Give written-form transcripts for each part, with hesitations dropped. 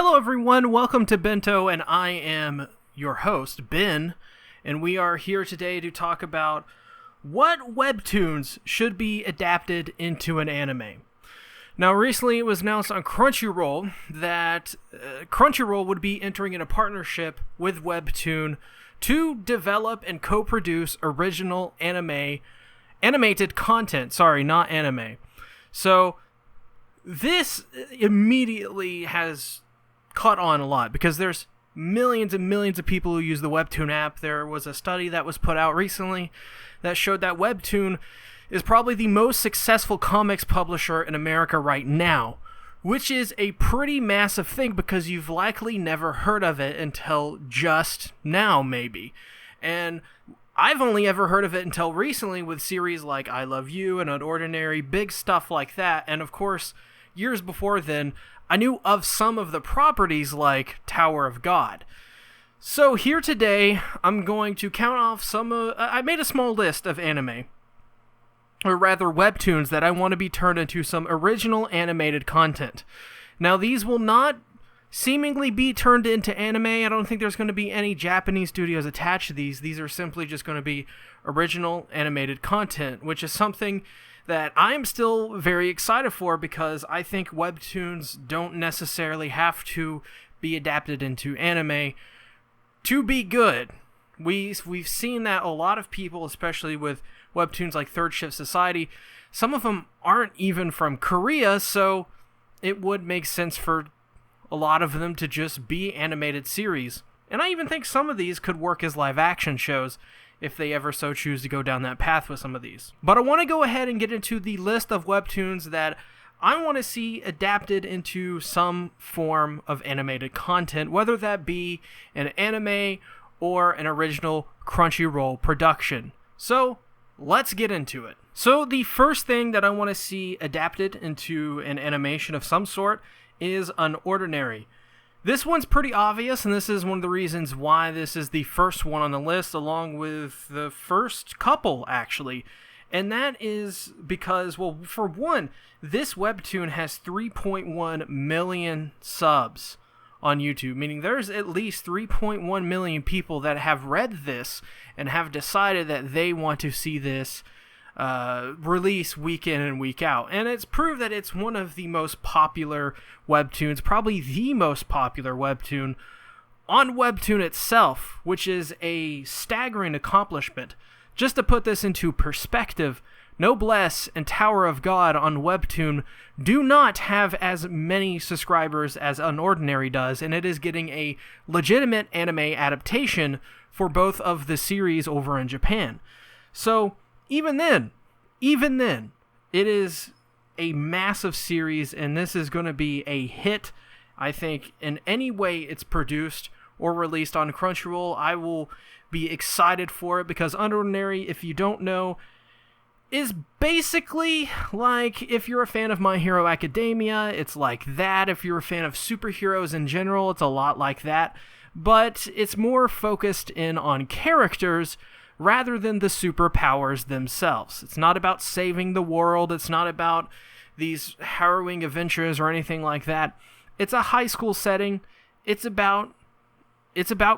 Hello everyone, welcome to Bento, and I am your host, Ben, and we are here today to talk about what Webtoons should be adapted into an anime. Now, recently it was announced on Crunchyroll that Crunchyroll would be entering in a partnership with Webtoon to develop and co-produce original animated content. Sorry, not anime. So, this immediately has caught on a lot because there's millions and millions of people who use the Webtoon app. There was a study that was put out recently that showed that Webtoon is probably the most successful comics publisher in America right now, which is a pretty massive thing because you've likely never heard of it until just now, maybe. And I've only ever heard of it until recently with series like I Love You and Unordinary, big stuff like that. And of course, years before then, I knew of some of the properties like Tower of God. So here today, I'm going to count off I made a small list of anime, or rather Webtoons, that I want to be turned into some original animated content. Now, these will not seemingly be turned into anime. I don't think there's going to be any Japanese studios attached to these. These are simply just going to be original animated content, which is something that I'm still very excited for because I think Webtoons don't necessarily have to be adapted into anime to be good. We've seen that a lot of people, especially with Webtoons like Third Shift Society, some of them aren't even from Korea, so it would make sense for a lot of them to just be animated series. And I even think some of these could work as live action shows if they ever so choose to go down that path with some of these. But I want to go ahead and get into the list of Webtoons that I want to see adapted into some form of animated content, whether that be an anime or an original Crunchyroll production. So, let's get into it. So, the first thing that I want to see adapted into an animation of some sort is Unordinary. This one's pretty obvious, and this is one of the reasons why this is the first one on the list, along with the first couple, actually. And that is because, well, for one, this Webtoon has 3.1 million subs on YouTube, meaning there's at least 3.1 million people that have read this and have decided that they want to see this release week in and week out. And it's proved that it's one of the most popular Webtoons, probably the most popular Webtoon on Webtoon itself, which is a staggering accomplishment. Just to put this into perspective, Noblesse and Tower of God on Webtoon do not have as many subscribers as Unordinary does, and it is getting a legitimate anime adaptation for both of the series over in Japan. So, even then, it is a massive series, and this is going to be a hit, I think, in any way it's produced or released on Crunchyroll. I will be excited for it because Unordinary, if you don't know, is basically like if you're a fan of My Hero Academia, it's like that. If you're a fan of superheroes in general, it's a lot like that. But it's more focused in on characters rather than the superpowers themselves. It's not about saving the world. It's not about these harrowing adventures or anything like that. It's a high school setting. It's about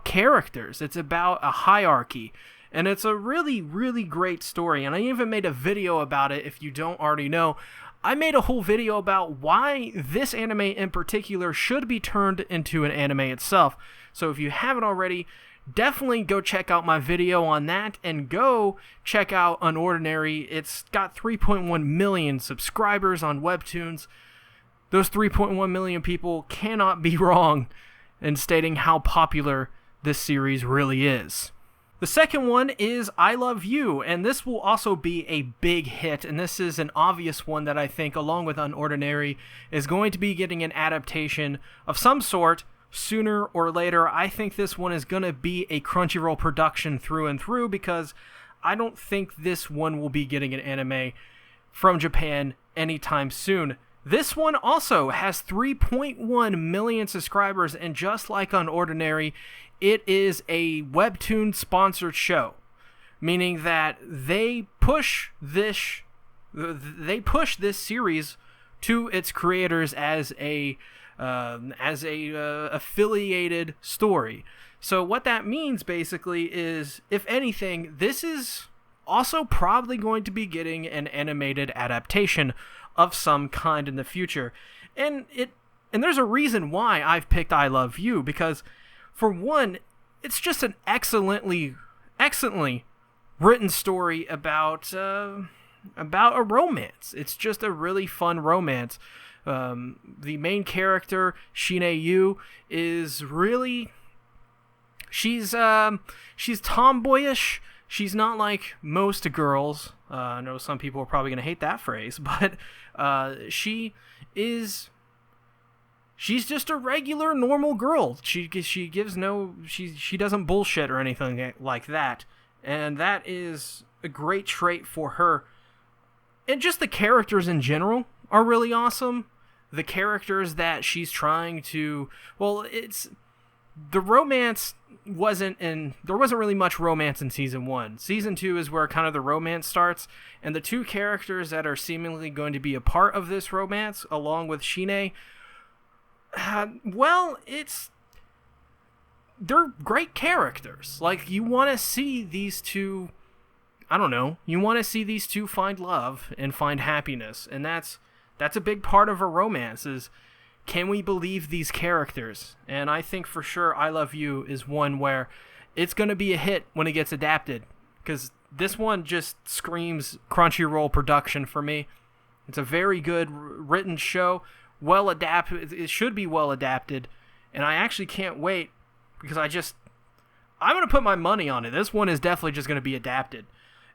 characters. It's about a hierarchy. And it's a really, really great story. And I even made a video about it, if you don't already know. I made a whole video about why this anime in particular should be turned into an anime itself. So if you haven't already, definitely go check out my video on that and go check out Unordinary. It's got 3.1 million subscribers on Webtoons. Those 3.1 million people cannot be wrong in stating how popular this series really is. The second one is I Love You, and this will also be a big hit, and this is an obvious one that I think, along with Unordinary, is going to be getting an adaptation of some sort sooner or later. I think this one is going to be a Crunchyroll production through and through because I don't think this one will be getting an anime from Japan anytime soon. This one also has 3.1 million subscribers, and just like Unordinary, it is a Webtoon sponsored show, meaning that they push this series to its creators as a as a affiliated story. So what that means basically is, if anything, this is also probably going to be getting an animated adaptation of some kind in the future. And there's a reason why I've picked I Love You, because for one, it's just an excellently written story about a romance. It's just a really fun romance. The main character, Shine Yu, is really, she's tomboyish. She's not like most girls. I know some people are probably going to hate that phrase, but she's just a regular, normal girl. She doesn't bullshit or anything like that, and that is a great trait for her. And just the characters in general are really awesome. The characters that she's trying to, the romance there wasn't really much romance in season 1. Season 2 is where kind of the romance starts, and the two characters that are seemingly going to be a part of this romance, along with Shine, they're great characters. Like, you want to see these two, you want to see these two find love and find happiness, and that's a big part of a romance, is, can we believe these characters? And I think for sure I Love You is one where it's going to be a hit when it gets adapted, because this one just screams Crunchyroll production for me. It's a very good written show, well adapted. It should be well adapted, and I actually can't wait, because I'm going to put my money on it. This one is definitely just going to be adapted.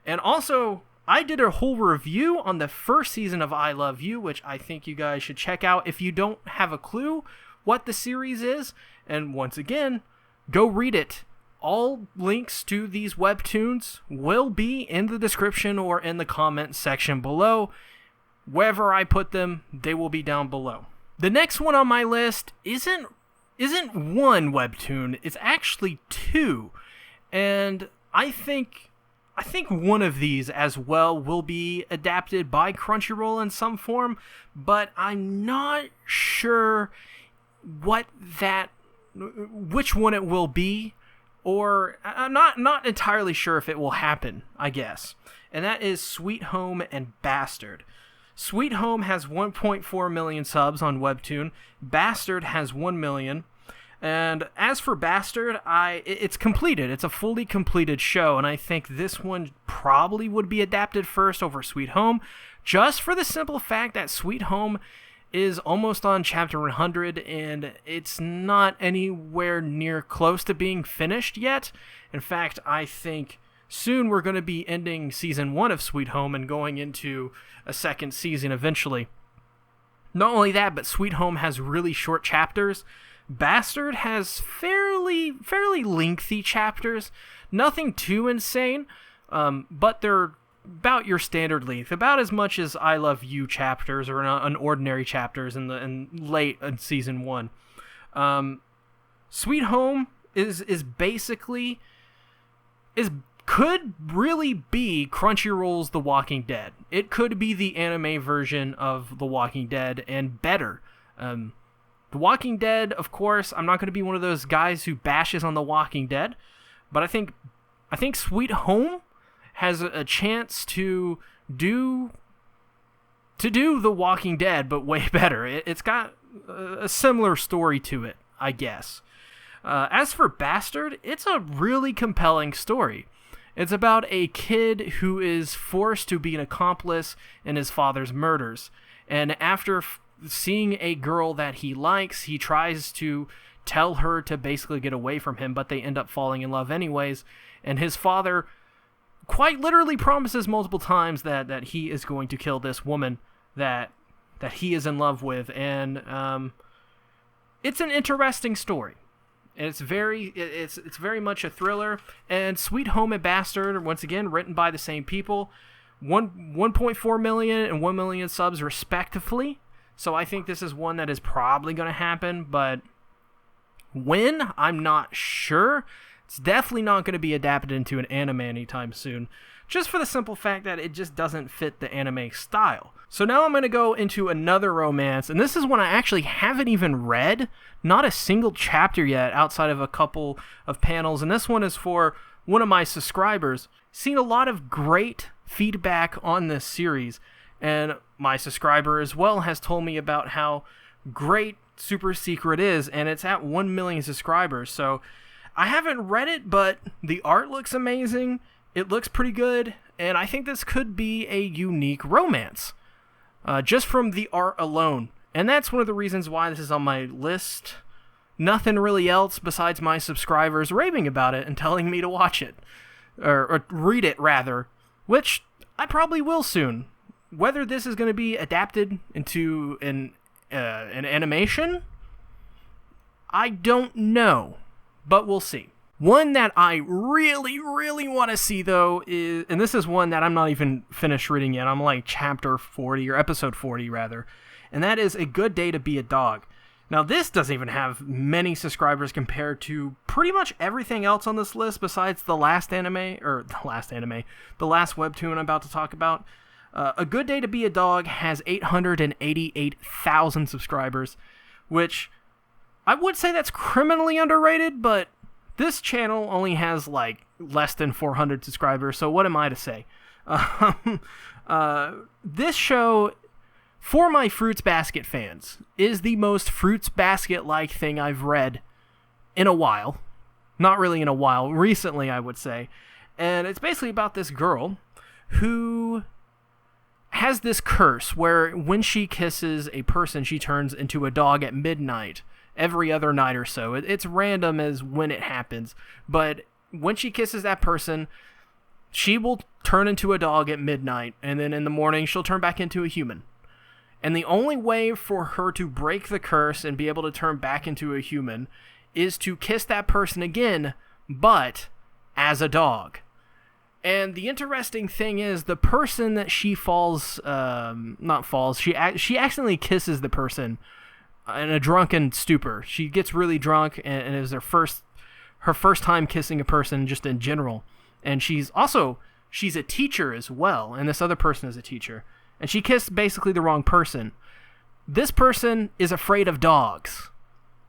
And also, I did a whole review on the first season of I Love You, which I think you guys should check out if you don't have a clue what the series is. And once again, go read it. All links to these webtoons will be in the description or in the comment section below. Wherever I put them, they will be down below. The next one on my list isn't one webtoon, it's actually two. And I think one of these as well will be adapted by Crunchyroll in some form, but I'm not sure which one it will be, or I'm not entirely sure if it will happen, I guess. And that is Sweet Home and Bastard. Sweet Home has 1.4 million subs on Webtoon. Bastard has 1 million. And as for Bastard, it's completed. It's a fully completed show, and I think this one probably would be adapted first over Sweet Home, just for the simple fact that Sweet Home is almost on chapter 100, and it's not anywhere near close to being finished yet. In fact, I think soon we're going to be ending season 1 of Sweet Home and going into a second season eventually. Not only that, but Sweet Home has really short chapters. Bastard has fairly lengthy chapters, nothing too insane, but they're about your standard length, about as much as I Love You chapters or an ordinary chapters in late in season 1. Sweet Home could really be Crunchyroll's The Walking Dead. It could be the anime version of The Walking Dead and better. The Walking Dead, of course, I'm not going to be one of those guys who bashes on The Walking Dead, but I think Sweet Home has a chance to do The Walking Dead, but way better. It's got a similar story to it, I guess. As for Bastard, it's a really compelling story. It's about a kid who is forced to be an accomplice in his father's murders, and after seeing a girl that he likes, he tries to tell her to basically get away from him, but they end up falling in love anyways, and his father quite literally promises multiple times that he is going to kill this woman that he is in love with, and it's an interesting story. It's very much a thriller, and Sweet Home and Bastard, once again, written by the same people, 1.4 million and 1 million subs respectively. So I think this is one that is probably going to happen, but when? I'm not sure. It's definitely not going to be adapted into an anime anytime soon. just for the simple fact that it just doesn't fit the anime style. So now I'm going to go into another romance, and this is one I actually haven't even read, not a single chapter yet outside of a couple of panels, and this one is for one of my subscribers. Seen a lot of great feedback on this series, and my subscriber as well has told me about how great Super Secret is, and it's at 1 million subscribers. So I haven't read it, but the art looks amazing, it looks pretty good, and I think this could be a unique romance, just from the art alone. And that's one of the reasons why this is on my list. Nothing really else besides my subscribers raving about it and telling me to watch it. Or read it, rather. Which I probably will soon. Whether this is going to be adapted into an animation, I don't know. But we'll see. One that I really, really want to see, though, is... And this is one that I'm not even finished reading yet. I'm like chapter 40, or episode 40, rather. And that is A Good Day to Be a Dog. Now, this doesn't even have many subscribers compared to pretty much everything else on this list besides the last Webtoon I'm about to talk about. A Good Day to Be a Dog has 888,000 subscribers, which I would say that's criminally underrated, but this channel only has like less than 400 subscribers, so what am I to say? This show, for my Fruits Basket fans, is the most Fruits Basket-like thing I've read in a while. Not really in a while, recently I would say. And it's basically about this girl who has this curse where when she kisses a person, she turns into a dog at midnight. Every other night or so. It's random as when it happens. But when she kisses that person, she will turn into a dog at midnight. And then in the morning, she'll turn back into a human. And the only way for her to break the curse and be able to turn back into a human is to kiss that person again, but as a dog. And the interesting thing is, the person that she she accidentally kisses the person in a drunken stupor. She gets really drunk, and it was her first time kissing a person just in general. And she's a teacher as well, and this other person is a teacher. And she kissed basically the wrong person. This person is afraid of dogs.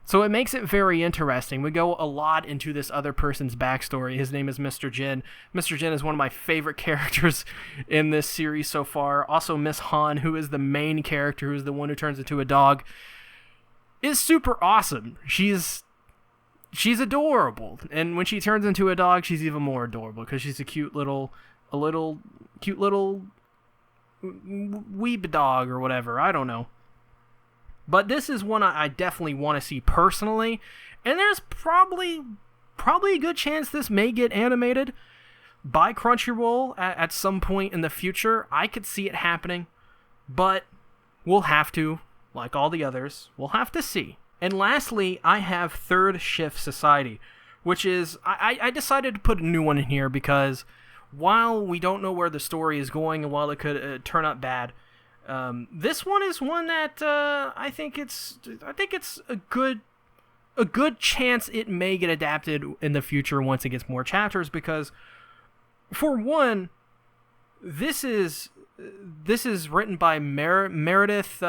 So it makes it very interesting. We go a lot into this other person's backstory. His name is Mr. Jin. Mr. Jin is one of my favorite characters in this series so far. Also, Miss Han, who is the main character, who is the one who turns into a dog, is super awesome. She's adorable, and when she turns into a dog, she's even more adorable because she's a cute little weeb dog or whatever. I don't know, but this is one I definitely want to see personally, and there's probably a good chance this may get animated by Crunchyroll at some point in the future. I could see it happening, but we'll have to. Like all the others, we'll have to see. And lastly, I have Third Shift Society, which is... I decided to put a new one in here because while we don't know where the story is going and while it could turn out bad, this one is one that I think it's a good chance it may get adapted in the future once it gets more chapters, because for one, this is written by Meredith...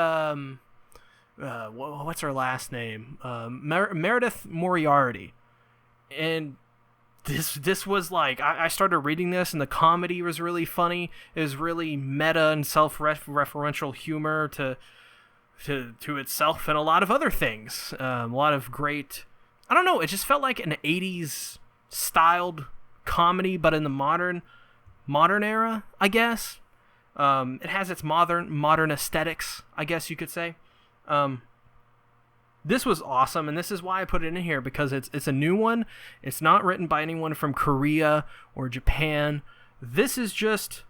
what's her last name? Meredith Moriarty. And this was like, I started reading this, and the comedy was really funny. It was really meta and self-referential humor to itself and a lot of other things. A lot of great... I don't know, it just felt like an 80s styled comedy, but in the modern era, I guess. It has its modern aesthetics, I guess you could say. This was awesome, and this is why I put it in here, because it's a new one. It's not written by anyone from Korea or Japan. This is just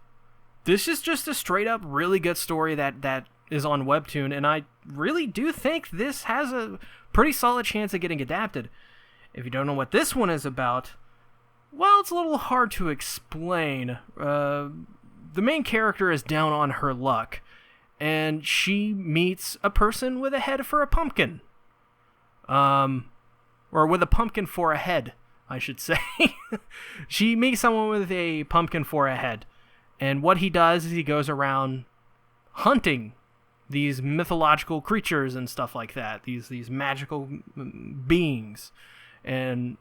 a straight up really good story that is on Webtoon, and I really do think this has a pretty solid chance of getting adapted. If you don't know what this one is about, well, it's a little hard to explain. The main character is down on her luck, and she meets a person with a head for a pumpkin. Or with a pumpkin for a head, I should say. She meets someone with a pumpkin for a head. And what he does is he goes around hunting these mythological creatures and stuff like that, these magical beings. And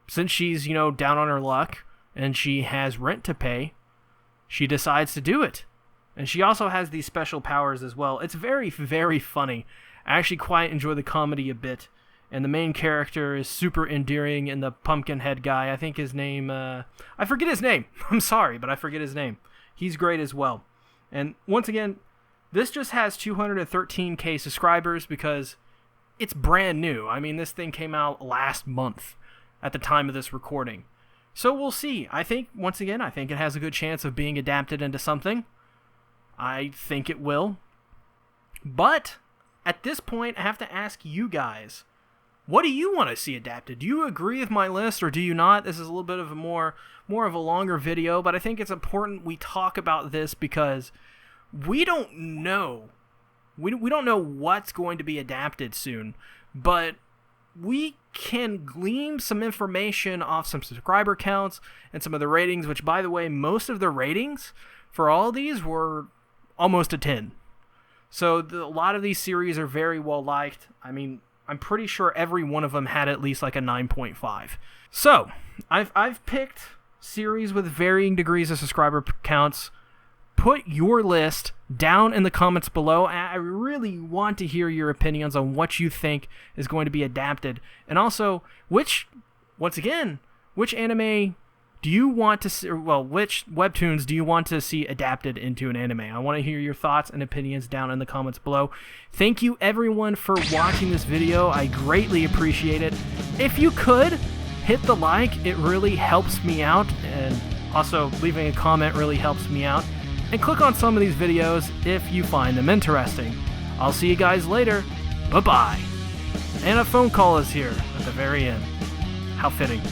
since she's, down on her luck and she has rent to pay, she decides to do it. And she also has these special powers as well. It's very, very funny. I actually quite enjoy the comedy a bit. And the main character is super endearing, and the pumpkin head guy, I think his name, I forget his name. I'm sorry, but I forget his name. He's great as well. And once again, this just has 213k subscribers because it's brand new. I mean, this thing came out last month at the time of this recording. So we'll see. I think it has a good chance of being adapted into something. I think it will. But at this point, I have to ask you guys, what do you want to see adapted? Do you agree with my list or do you not? This is a little bit of a more of a longer video, but I think it's important we talk about this because we don't know. We don't know what's going to be adapted soon, but we can glean some information off some subscriber counts and some of the ratings, which, by the way, most of the ratings for all of these were almost a 10. So a lot of these series are very well liked. I mean, I'm pretty sure every one of them had at least like a 9.5. So I've picked series with varying degrees of subscriber counts. Put your list down in the comments below. I really want to hear your opinions on what you think is going to be adapted. And also, which anime do you want to see, which webtoons do you want to see adapted into an anime? I want to hear your thoughts and opinions down in the comments below. Thank you everyone for watching this video. I greatly appreciate it. If you could, hit the like. It really helps me out. And also, leaving a comment really helps me out. And click on some of these videos if you find them interesting. I'll see you guys later. Bye-bye. And a phone call is here at the very end. How fitting.